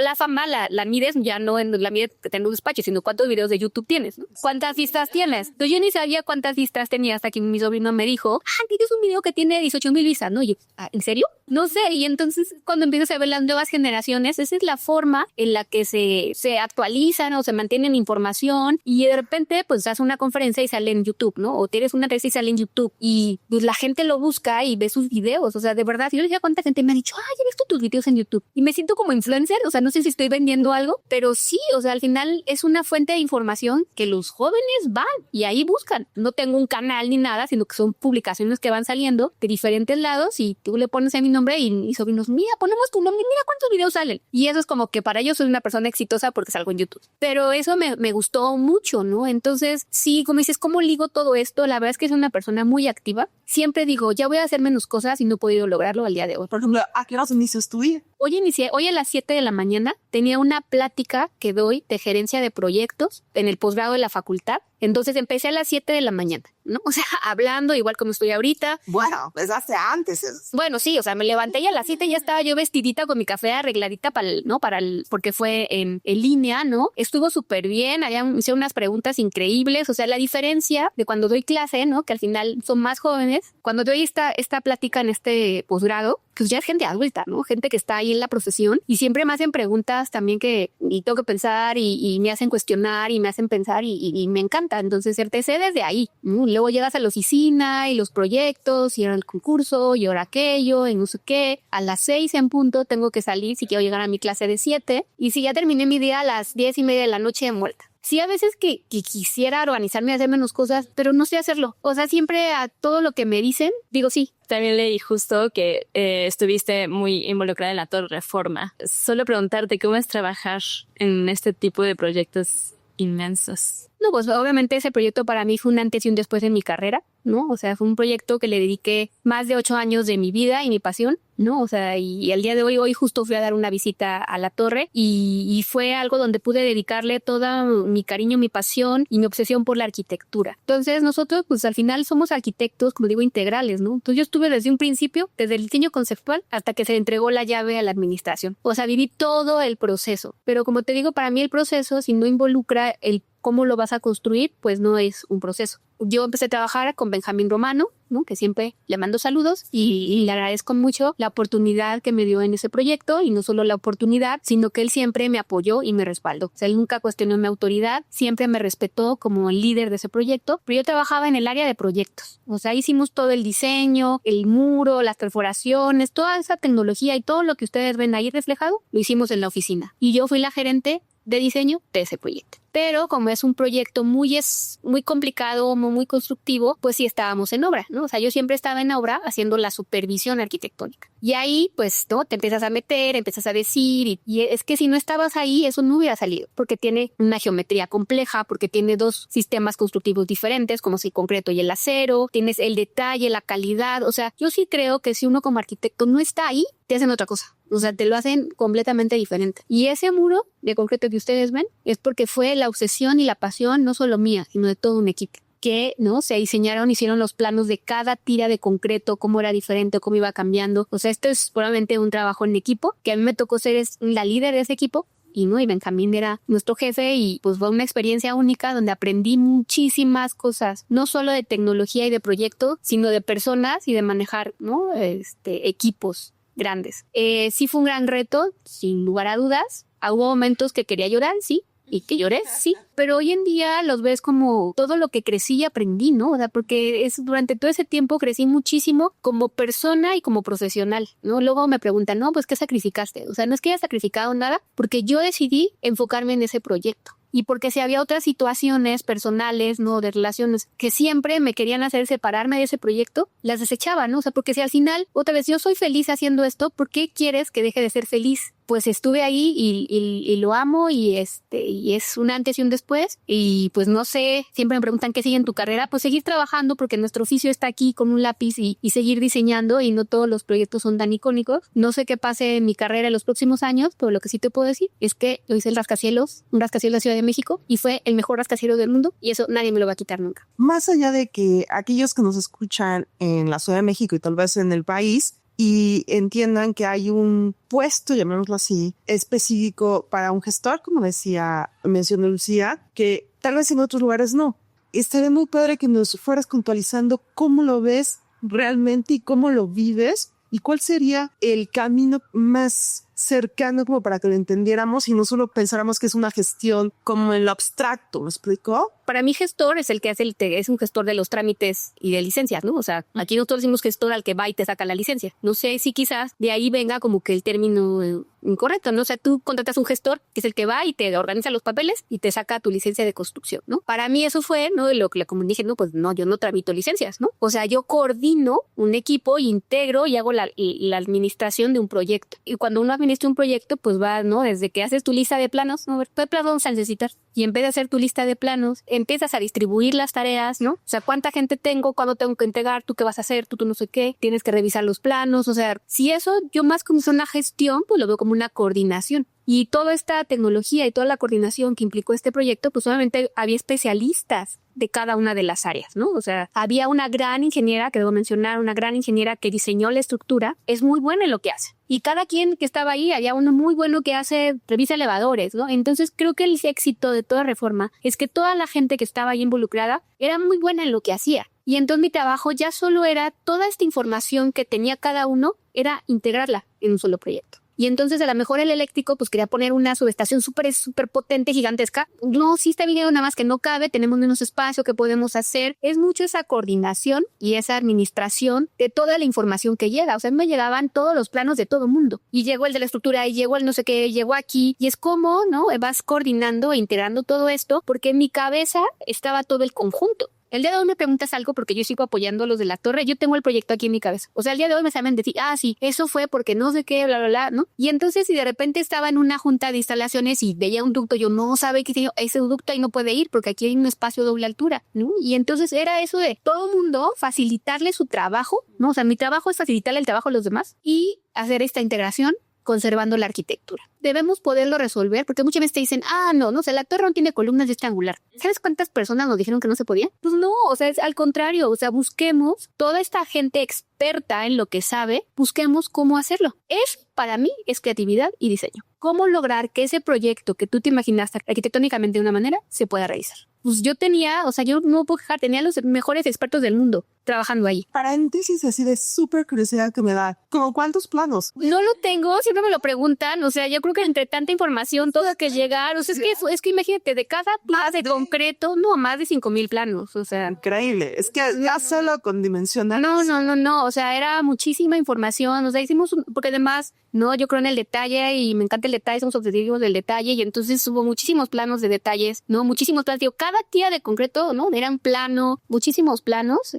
la fama la mides ya no en la mides que tengo un despacho, sino cuántos videos de YouTube tienes, ¿no? ¿Cuántas vistas tienes? Entonces yo ni sabía cuántas vistas tenía hasta que mi sobrino me dijo, tienes un video que tiene 18,000 vistas, ¿no? Y yo, ¿en serio? No sé. Y entonces cuando empiezas a ver las nuevas generaciones, esa es la forma en la que se actualizan o se mantienen información y de repente pues haces una conferencia y sale en YouTube, ¿no? O tienes una tesis y sale en YouTube y pues la gente lo busca y ve sus videos. O sea, de verdad, yo no sé cuánta gente me ha dicho, ya he visto tus videos en YouTube. Y me siento como influencer, o sea, no sé si estoy vendiendo algo, pero sí, o sea, al final es una fuente de información que los jóvenes van y ahí buscan. No tengo un canal ni nada, sino que son publicaciones que van saliendo de diferentes lados y tú le pones a mi nombre y mis sobrinos, mira, ponemos tu nombre, mira cuántos videos salen. Y eso es como que para ellos soy una persona exitosa porque salgo en YouTube. Pero eso me gustó mucho, ¿no? Entonces, sí, como dices, ¿cómo ligo todo esto? La verdad es que soy una persona muy activa. siempre digo, ya voy a hacer menos cosas y no he podido lograrlo al día de hoy. Por ejemplo, ¿a qué hora inicias tu día? Hoy a las 7 de la mañana tenía una plática que doy de gerencia de proyectos en el posgrado de la facultad. Entonces empecé a las 7 de la mañana, ¿no? O sea, hablando igual como estoy ahorita. Bueno, pues hace antes. Bueno, sí, o sea, me levanté y a las 7 ya estaba yo vestidita con mi café arregladita porque fue en línea, ¿no? Estuvo súper bien, me hicieron unas preguntas increíbles. O sea, la diferencia de cuando doy clase, ¿no? Que al final son más jóvenes. Cuando doy esta plática en este posgrado, pues ya es gente adulta, ¿no? Gente que está ahí en la profesión y siempre me hacen preguntas también y tengo que pensar y me hacen cuestionar y me hacen pensar y me encanta. Entonces, certecé desde ahí, ¿no? Luego llegas a la oficina y los proyectos y ahora el concurso y ahora aquello y no sé qué. A las 6 en punto tengo que salir si quiero llegar a mi clase de 7 y si ya terminé mi día a las 10:30 de la noche de vuelta. Sí, a veces que quisiera organizarme y hacer menos cosas, pero no sé hacerlo. O sea, siempre a todo lo que me dicen, digo sí. También leí justo que estuviste muy involucrada en la Torre Reforma. Solo preguntarte cómo es trabajar en este tipo de proyectos inmensos. No, pues obviamente ese proyecto para mí fue un antes y un después en mi carrera, ¿no? O sea, fue un proyecto que le dediqué más de 8 años de mi vida y mi pasión, ¿no? O sea, y al día de hoy justo fui a dar una visita a la torre y fue algo donde pude dedicarle toda mi cariño, mi pasión y mi obsesión por la arquitectura. Entonces nosotros pues al final somos arquitectos, como digo, integrales, ¿no? Entonces yo estuve desde un principio, desde el diseño conceptual hasta que se entregó la llave a la administración. O sea, viví todo el proceso. Pero como te digo, para mí el proceso, si no involucra el cómo lo vas a construir, pues no es un proceso. Yo empecé a trabajar con Benjamín Romano, ¿no? Que siempre le mando saludos y le agradezco mucho la oportunidad que me dio en ese proyecto y no solo la oportunidad, sino que él siempre me apoyó y me respaldó. O sea, él nunca cuestionó mi autoridad, siempre me respetó como el líder de ese proyecto, pero yo trabajaba en el área de proyectos. O sea, hicimos todo el diseño, el muro, las perforaciones, toda esa tecnología y todo lo que ustedes ven ahí reflejado, lo hicimos en la oficina. Y yo fui la gerente de diseño de ese proyecto. Pero como es un proyecto muy complicado, muy constructivo, pues sí estábamos en obra, ¿no? O sea, yo siempre estaba en obra haciendo la supervisión arquitectónica. Y ahí, pues, ¿no? Te empiezas a meter, empiezas a decir, y es que si no estabas ahí, eso no hubiera salido, porque tiene una geometría compleja, porque tiene 2 sistemas constructivos diferentes, como es el concreto y el acero, tienes el detalle, la calidad. O sea, yo sí creo que si uno como arquitecto no está ahí, te hacen otra cosa. O sea, te lo hacen completamente diferente. Y ese muro de concreto que ustedes ven es porque fue la obsesión y la pasión no solo mía, sino de todo un equipo que, ¿no? Se diseñaron, hicieron los planos de cada tira de concreto, cómo era diferente, cómo iba cambiando. O sea, esto es probablemente un trabajo en equipo, que a mí me tocó ser la líder de ese equipo. Y Benjamín era nuestro jefe y pues fue una experiencia única donde aprendí muchísimas cosas, no solo de tecnología y de proyectos, sino de personas y de manejar, ¿no? Equipos grandes. Sí fue un gran reto, sin lugar a dudas. Hubo momentos que quería llorar, sí, y que lloré, sí, pero hoy en día los ves como todo lo que crecí y aprendí, ¿no? O sea, porque durante todo ese tiempo crecí muchísimo como persona y como profesional, ¿no? Luego me preguntan, no, pues ¿qué sacrificaste? O sea, no es que haya sacrificado nada, porque yo decidí enfocarme en ese proyecto. Y porque si había otras situaciones personales, ¿no? De relaciones que siempre me querían hacer separarme de ese proyecto, las desechaba, ¿no? O sea, porque si al final, otra vez, yo soy feliz haciendo esto, ¿por qué quieres que deje de ser feliz? Pues estuve ahí y lo amo y es un antes y un después. Y pues no sé, siempre me preguntan qué sigue en tu carrera. Pues seguir trabajando porque nuestro oficio está aquí con un lápiz y seguir diseñando y no todos los proyectos son tan icónicos. No sé qué pase en mi carrera en los próximos años, pero lo que sí te puedo decir es que yo hice el rascacielos, un rascacielos de Ciudad de México y fue el mejor rascacielos del mundo y eso nadie me lo va a quitar nunca. Más allá de que aquellos que nos escuchan en la Ciudad de México y tal vez en el país y entiendan que hay un puesto, llamémoslo así, específico para un gestor, como mencionó Lucía, que tal vez en otros lugares no. Estaría muy padre que nos fueras puntualizando cómo lo ves realmente y cómo lo vives y cuál sería el camino más cercano como para que lo entendiéramos y no solo pensáramos que es una gestión como en lo abstracto, ¿me explicó? Para mí gestor es el que hace es un gestor de los trámites y de licencias, ¿no? O sea, aquí nosotros decimos gestor al que va y te saca la licencia. No sé si quizás de ahí venga como que el término incorrecto, ¿no? O sea, tú contratas un gestor que es el que va y te organiza los papeles y te saca tu licencia de construcción, ¿no? Para mí eso fue, ¿no? Lo que como dije, no, pues no, yo no tramito licencias, ¿no? O sea, yo coordino un equipo, integro y hago la administración de un proyecto. Y cuando uno administra un proyecto, pues va, ¿no? Desde que haces tu lista de planos, ¿no? ¿Qué planos vamos a necesitar? Y en vez de hacer tu lista de planos, empiezas a distribuir las tareas, ¿no? O sea, ¿cuánta gente tengo? ¿Cuándo tengo que entregar? ¿Tú qué vas a hacer? ¿Tú no sé qué? Tienes que revisar los planos. O sea, si eso yo más como una gestión, pues lo veo como una coordinación. Y toda esta tecnología y toda la coordinación que implicó este proyecto, pues obviamente había especialistas de cada una de las áreas, ¿no? O sea, había una gran ingeniera, que debo mencionar, una gran ingeniera que diseñó la estructura, es muy buena en lo que hace. Y cada quien que estaba ahí, había uno muy bueno que revisa elevadores, ¿no? Entonces creo que el éxito de toda reforma es que toda la gente que estaba ahí involucrada era muy buena en lo que hacía. Y entonces mi trabajo ya solo era toda esta información que tenía cada uno, era integrarla en un solo proyecto. Y entonces a lo mejor el eléctrico pues quería poner una subestación súper potente, gigantesca. No, sí está bien, nada más que no cabe, tenemos menos espacio, ¿qué podemos hacer? Es mucho esa coordinación y esa administración de toda la información que llega. O sea, me llegaban todos los planos de todo mundo. Y llegó el de la estructura, y llegó el no sé qué, llegó aquí. Y es como, ¿no? Vas coordinando e integrando todo esto porque en mi cabeza estaba todo el conjunto. El día de hoy me preguntas algo porque yo sigo apoyando a los de la torre. Yo tengo el proyecto aquí en mi cabeza. O sea, el día de hoy me saben decir, sí, eso fue porque no sé qué, bla, bla, bla, ¿no? Y entonces si de repente estaba en una junta de instalaciones y veía un ducto, yo no sabe que ese ducto ahí no puede ir porque aquí hay un espacio doble altura, ¿no? Y entonces era eso de todo mundo facilitarle su trabajo, ¿no? O sea, mi trabajo es facilitarle el trabajo a los demás y hacer esta integración conservando la arquitectura. Debemos poderlo resolver porque muchas veces te dicen, no sé, la torre no tiene columnas y es triangular. ¿Sabes cuántas personas nos dijeron que no se podía? Pues no, o sea, es al contrario, o sea, busquemos toda esta gente experta en lo que sabe, busquemos cómo hacerlo. Para mí, es creatividad y diseño. ¿Cómo lograr que ese proyecto que tú te imaginaste arquitectónicamente de una manera se pueda realizar? Pues yo no puedo quejar, tenía los mejores expertos del mundo trabajando ahí. Paréntesis así de súper curiosidad que me da. ¿Cómo cuántos planos? No lo tengo, siempre me lo preguntan, o sea, yo creo que entre tanta información, todo que llegar, o sea, es que imagínate, de cada plaza de concreto, más de 5,000 planos, o sea. Increíble, es que ya solo con dimensionar. No, o sea, era muchísima información, o sea, porque además, yo creo en el detalle y me encanta el detalle, somos objetivos del detalle y entonces hubo muchísimos planos de detalles, muchísimos planos, cada tira de concreto, era un plano, muchísimos planos,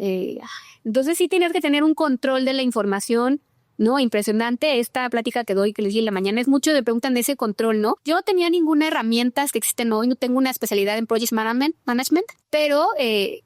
entonces sí tienes que tener un control de la información, impresionante. Esta plática que doy, que les di en la mañana, es mucho de preguntan de ese control, ¿no? Yo no tenía ninguna herramienta que existen hoy, no tengo una especialidad en Project Management, pero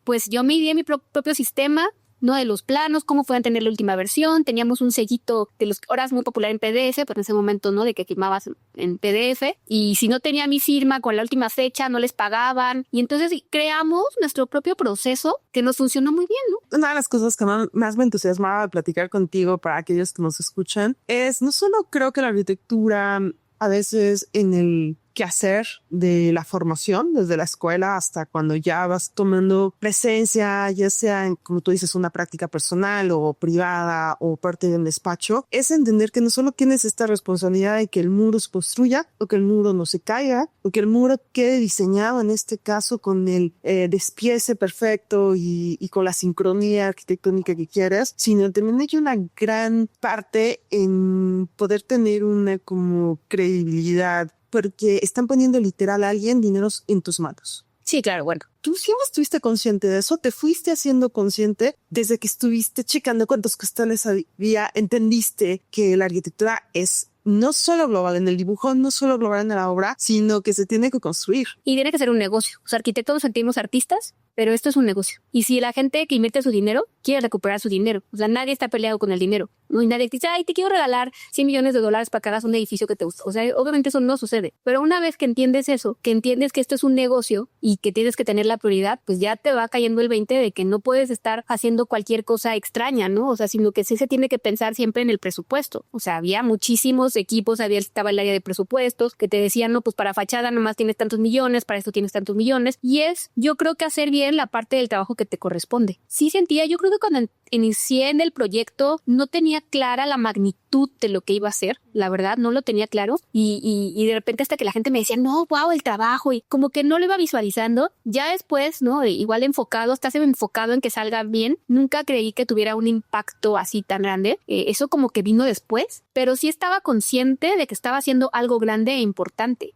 pues yo me ideé mi propio sistema, de los planos, cómo puedan tener la última versión. Teníamos un sellito de los horas muy popular en PDF, pero en ese momento, de que firmabas en PDF. Y si no tenía mi firma con la última fecha, no les pagaban. Y entonces creamos nuestro propio proceso que nos funcionó muy bien, ¿no? Una de las cosas que más me entusiasmaba de platicar contigo para aquellos que nos escuchan es no solo creo que la arquitectura a veces en el quehacer de la formación, desde la escuela hasta cuando ya vas tomando presencia, ya sea en, como tú dices, una práctica personal o privada o parte de un despacho, es entender que no solo tienes esta responsabilidad de que el muro se construya o que el muro no se caiga o que el muro quede diseñado en este caso con el despiece perfecto y con la sincronía arquitectónica que quieras, sino también hay una gran parte en poder tener una como credibilidad porque están poniendo literal a alguien dineros en tus manos. Sí, claro, bueno. ¿Tú siempre estuviste consciente de eso? ¿Te fuiste haciendo consciente desde que estuviste checando cuántos costales había? ¿Entendiste que la arquitectura es no solo global en el dibujo, no solo global en la obra, sino que se tiene que construir? Y tiene que ser un negocio. Los arquitectos nos sentimos artistas, pero esto es un negocio. Y si la gente que invierte su dinero quiere recuperar su dinero, o sea, nadie está peleado con el dinero. No hay nadie que dice, te quiero regalar $100 millones para que hagas un edificio que te gusta. O sea, obviamente eso no sucede. Pero una vez que entiendes eso, que entiendes que esto es un negocio y que tienes que tener la prioridad, pues ya te va cayendo el 20 de que no puedes estar haciendo cualquier cosa extraña, ¿no? O sea, sino que sí se tiene que pensar siempre en el presupuesto. O sea, había muchísimos equipos, estaba el área de presupuestos que te decían, no, pues para fachada nomás tienes tantos millones, para esto tienes tantos millones. Y yo creo que hacer bien la parte del trabajo que te corresponde. Sí sentía, yo creo que cuando inicié en el proyecto no tenía clara la magnitud de lo que iba a hacer, la verdad, no lo tenía claro y de repente hasta que la gente me decía, no, wow, el trabajo y como que no lo iba visualizando, ya después, ¿no? Igual estás enfocado en que salga bien, nunca creí que tuviera un impacto así tan grande, eso como que vino después, pero sí estaba consciente de que estaba haciendo algo grande e importante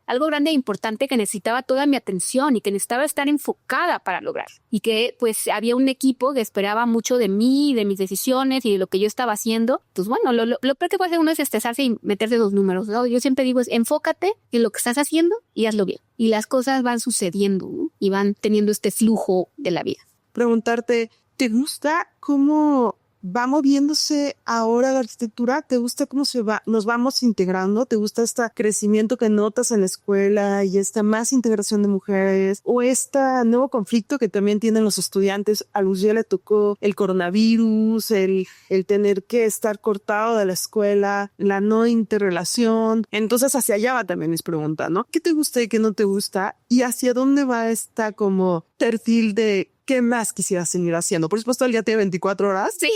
que necesitaba toda mi atención y que necesitaba estar enfocada para lograr y que pues había un equipo que esperaba mucho de mí, de mis decisiones y de lo que yo estaba haciendo. Pues bueno, lo peor que puede hacer uno es estresarse y meterse dos números, ¿no? Yo siempre digo enfócate en lo que estás haciendo y hazlo bien. Y las cosas van sucediendo, ¿no? y van teniendo este flujo de la vida. Preguntarte, ¿te gusta cómo va moviéndose ahora la arquitectura? ¿Te gusta cómo nos vamos integrando? ¿Te gusta este crecimiento que notas en la escuela y esta más integración de mujeres? ¿O este nuevo conflicto que también tienen los estudiantes? A Lucía le tocó el coronavirus, el tener que estar cortado de la escuela, la no interrelación. Entonces hacia allá va también mis preguntas, ¿no? ¿Qué te gusta y qué no te gusta? ¿Y hacia dónde va esta como perfil de qué más quisieras seguir haciendo? Por supuesto, el día tiene 24 horas. Sí,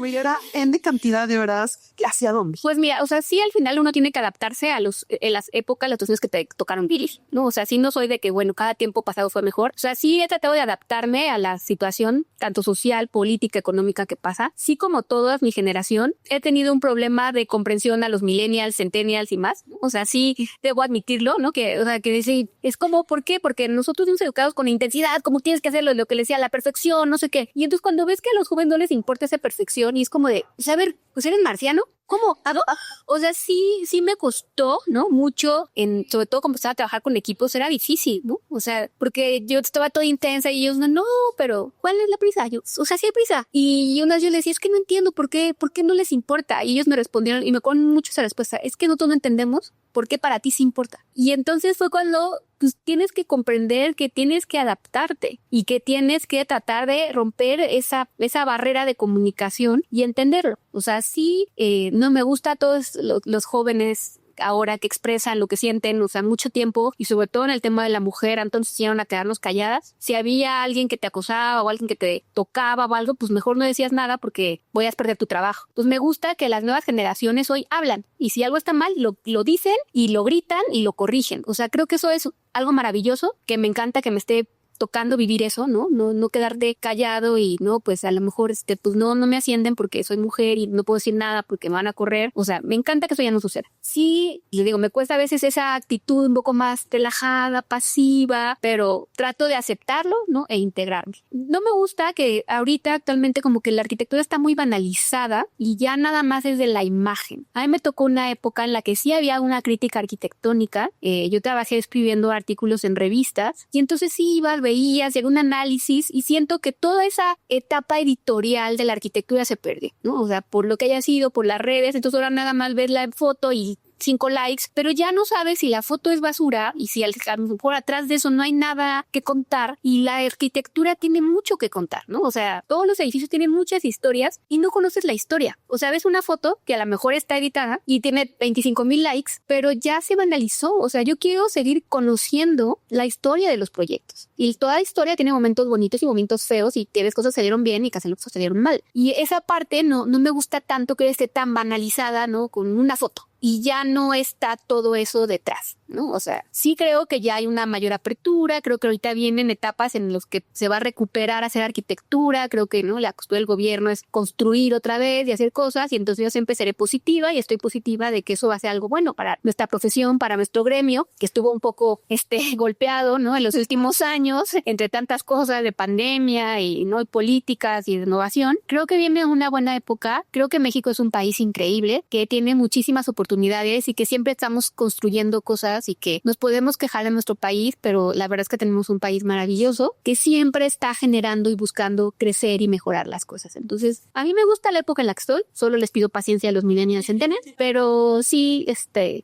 Era N cantidad de horas. ¿Hacia dónde? Pues mira, o sea, sí, al final uno tiene que adaptarse a en las épocas, las situaciones que te tocaron vivir, ¿no? O sea, sí no soy de que, bueno, cada tiempo pasado fue mejor. O sea, sí he tratado de adaptarme a la situación, tanto social, política, económica que pasa. Sí, como toda mi generación, he tenido un problema de comprensión a los millennials, centennials y más, ¿no? O sea, sí debo admitirlo, ¿no? Que, o sea, que sí, es como, ¿por qué? Porque nosotros somos educados con intensidad, como tienes que hacerlo, lo que les decía, la perfección, no sé qué. Y entonces cuando ves que a los jóvenes no les importa esa perfección y es como de, saber, pues eres marciano, ¿cómo? O sea, sí me costó, ¿no? Mucho, sobre todo cuando empezaba a trabajar con equipos, era difícil, ¿no? O sea, porque yo estaba toda intensa y ellos, no, pero ¿cuál es la prisa? Yo, o sea, sí hay prisa. Y una vez yo les decía, es que no entiendo por qué no les importa. Y ellos me respondieron, y me acuerdo mucho esa respuesta, es que nosotros no entendemos por qué para ti sí importa. Y entonces fue cuando pues tienes que comprender que tienes que adaptarte y que tienes que tratar de romper esa barrera de comunicación y entenderlo. O sea, sí, no me gusta a todos los jóvenes ahora que expresan lo que sienten, o sea, mucho tiempo, y sobre todo en el tema de la mujer, entonces llegaron a quedarnos calladas. Si había alguien que te acosaba o alguien que te tocaba o algo, pues mejor no decías nada porque voy a perder tu trabajo. Pues me gusta que las nuevas generaciones hoy hablan, y si algo está mal, lo dicen y lo gritan y lo corrigen. O sea, creo que eso es algo maravilloso, que me encanta que me esté tocando vivir eso, ¿no? No quedarte callado y no, pues a lo mejor pues no me ascienden porque soy mujer y no puedo decir nada porque me van a correr. O sea, me encanta que eso ya no suceda. Sí, les digo, me cuesta a veces esa actitud un poco más relajada, pasiva, pero trato de aceptarlo, ¿no? E integrarme. No me gusta que ahorita actualmente como que la arquitectura está muy banalizada y ya nada más es de la imagen. A mí me tocó una época en la que sí había una crítica arquitectónica. Yo trabajé escribiendo artículos en revistas y entonces sí ibas, veías, llegó un análisis y siento que toda esa etapa editorial de la arquitectura se perdió, ¿no? O sea, por lo que haya sido, por las redes, entonces ahora nada más ves la foto y 5 likes, pero ya no sabes si la foto es basura y si a lo mejor atrás de eso no hay nada que contar, y la arquitectura tiene mucho que contar, ¿no? O sea, todos los edificios tienen muchas historias y no conoces la historia. O sea, ves una foto que a lo mejor está editada y tiene 25,000 likes, pero ya se banalizó. O sea, yo quiero seguir conociendo la historia de los proyectos. Y toda historia tiene momentos bonitos y momentos feos, y te ves cosas que salieron bien y cosas que salieron mal. Y esa parte no me gusta tanto que esté tan banalizada, ¿no? Con una foto. Y ya no está todo eso detrás, ¿no? O sea, sí creo que ya hay una mayor apertura, creo que ahorita vienen etapas en las que se va a recuperar hacer arquitectura, creo que, ¿no? La costura del gobierno es construir otra vez y hacer cosas, y entonces yo siempre seré positiva y estoy positiva de que eso va a ser algo bueno para nuestra profesión, para nuestro gremio, que estuvo un poco golpeado, ¿no? En los últimos años, entre tantas cosas de pandemia y, ¿no? Y políticas y de innovación. Creo que viene una buena época, creo que México es un país increíble, que tiene muchísimas oportunidades y que siempre estamos construyendo cosas y que nos podemos quejar de nuestro país, pero la verdad es que tenemos un país maravilloso que siempre está generando y buscando crecer y mejorar las cosas. Entonces, a mí me gusta la época en la que estoy, solo les pido paciencia a los millennials y centennials, pero sí,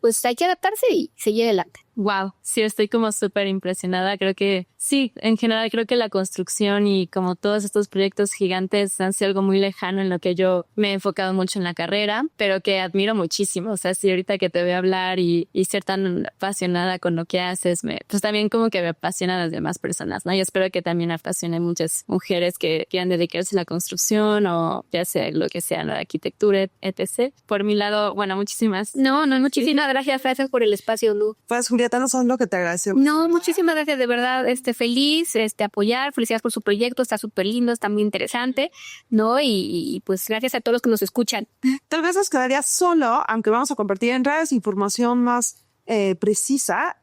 pues hay que adaptarse y seguir adelante. Wow, sí, estoy como súper impresionada. Creo que sí, en general creo que la construcción y como todos estos proyectos gigantes han sido algo muy lejano en lo que yo me he enfocado mucho en la carrera, pero que admiro muchísimo. O sea, sí, ahorita que te veo hablar y ser tan apasionada con lo que haces, pues también como que me apasiona a las demás personas, ¿no? Y espero que también apasione a muchas mujeres que quieran dedicarse a la construcción o ya sea lo que sea, la arquitectura, etc. Por mi lado, bueno, muchísimas. No, muchísimas gracias por el espacio, Lu. Pues, Julieta, no sabes lo que te agradecemos. No, muchísimas gracias, de verdad, feliz, apoyar, felicidades por su proyecto, está súper lindo, está muy interesante, ¿no? Y pues gracias a todos los que nos escuchan. Tal vez nos quedaría solo, aunque vamos a compartir en redes información más precisa,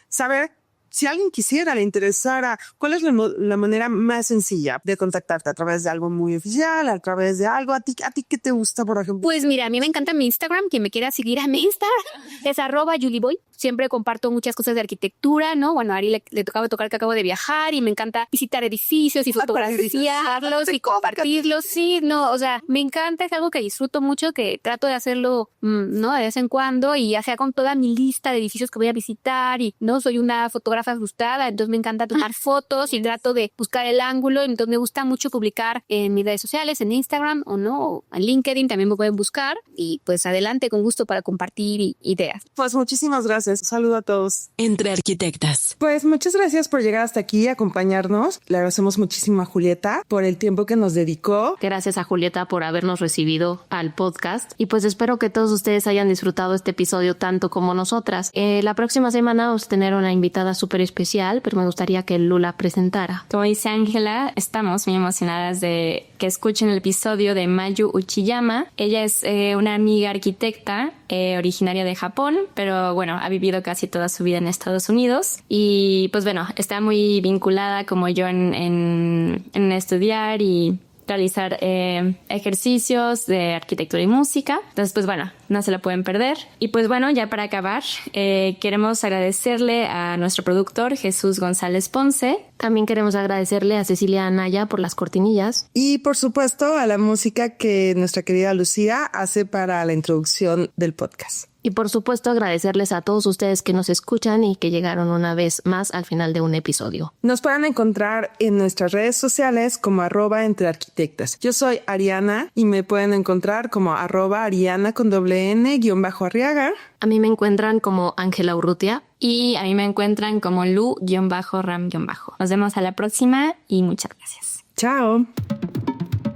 saber Si alguien quisiera, le interesara, ¿cuál es la manera más sencilla de contactarte? ¿A través de algo muy oficial? ¿A través de algo? ¿A ti qué te gusta, por ejemplo? Pues mira, a mí me encanta mi Instagram. Quien me quiera seguir a mi Instagram es @julieboy. Siempre comparto muchas cosas de arquitectura, ¿no? Bueno, a Ari le tocaba tocar que acabo de viajar y me encanta visitar edificios y fotografiarlos y compartirlos. Sí, no, o sea, me encanta, es algo que disfruto mucho, que trato de hacerlo, ¿no? De vez en cuando y ya sea con toda mi lista de edificios que voy a visitar y, ¿no? Soy una fotógrafa frustrada, entonces me encanta tomar fotos y trato de buscar el ángulo. Entonces me gusta mucho publicar en mis redes sociales, en Instagram o no, o en LinkedIn también me pueden buscar y pues adelante, con gusto para compartir ideas. Pues muchísimas gracias. Un saludo a todos. Entre Arquitectas. Pues muchas gracias por llegar hasta aquí y acompañarnos. Le agradecemos muchísimo a Julieta por el tiempo que nos dedicó. Gracias a Julieta por habernos recibido al podcast y pues espero que todos ustedes hayan disfrutado este episodio tanto como nosotras. La próxima semana vamos a tener una invitada súper especial, pero me gustaría que Lula presentara. Como dice Ángela, estamos muy emocionadas de que escuchen el episodio de Mayu Uchiyama. Ella es una amiga arquitecta originaria de Japón, pero bueno, ha vivido casi toda su vida en Estados Unidos y pues bueno, está muy vinculada como yo en estudiar y realizar ejercicios de arquitectura y música. Entonces, pues bueno, no se la pueden perder. Y pues bueno, ya para acabar, queremos agradecerle a nuestro productor Jesús González Ponce. También queremos agradecerle a Cecilia Anaya por las cortinillas. Y por supuesto a la música que nuestra querida Lucía hace para la introducción del podcast. Y por supuesto agradecerles a todos ustedes que nos escuchan y que llegaron una vez más al final de un episodio. Nos pueden encontrar en nuestras redes sociales como @entrearquitectas. Yo soy Ariana y me pueden encontrar como @Ariana_N_Arriaga. A mí me encuentran como Ángela Urrutia. Y a mí me encuentran como Lu_Ram_. Nos vemos a la próxima y muchas gracias. Chao.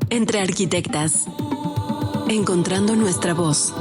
Entre Arquitectas. Encontrando nuestra voz.